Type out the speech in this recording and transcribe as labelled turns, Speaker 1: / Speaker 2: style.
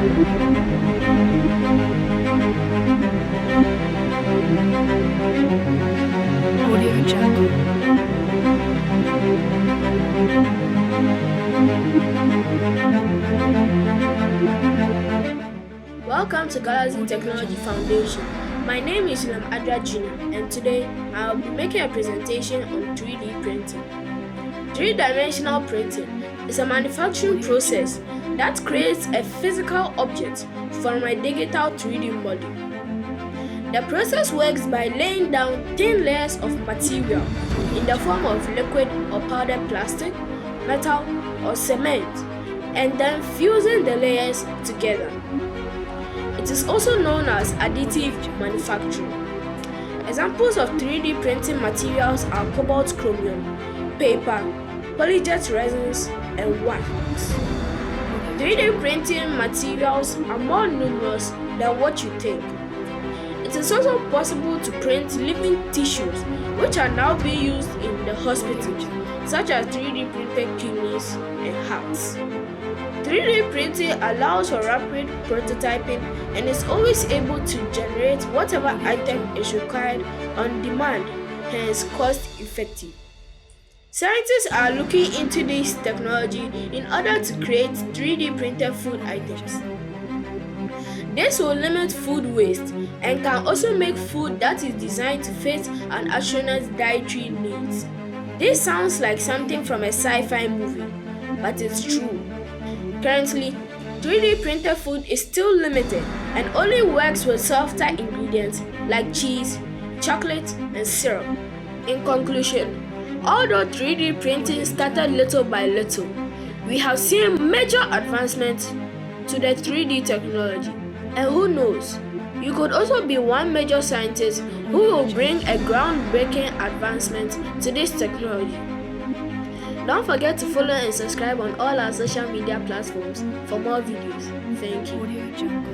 Speaker 1: Audio Jungle.
Speaker 2: Welcome to Galaxy Technology Foundation. My name is Adra Junior, and today I'll be making a presentation on 3D printing. Three-dimensional printing is a manufacturing process that creates a physical object from a digital 3D model. The process works by laying down thin layers of material in the form of liquid or powdered plastic, metal, or cement, and then fusing the layers together. It is also known as additive manufacturing. Examples of 3D printing materials are cobalt chromium, paper, polyjet resins, and wax. 3D printing materials are more numerous than what you think. It is also possible to print living tissues, which are now being used in the hospital, such as 3D printed kidneys and hearts. 3D printing allows for rapid prototyping and is always able to generate whatever item is required on demand, hence cost effective. Scientists are looking into this technology in order to create 3D printed food items. This will limit food waste and can also make food that is designed to fit an astronaut's dietary needs. This sounds like something from a sci-fi movie, but it's true. Currently, 3D printed food is still limited and only works with softer ingredients like cheese, chocolate, and syrup. In conclusion, although 3D printing started little by little, we have seen major advancements to the 3D technology. And who knows, you could also be one major scientist who will bring a groundbreaking advancement to this technology. Don't forget to follow and subscribe on all our social media platforms for more videos. Thank you.
Speaker 1: Audio Jungle.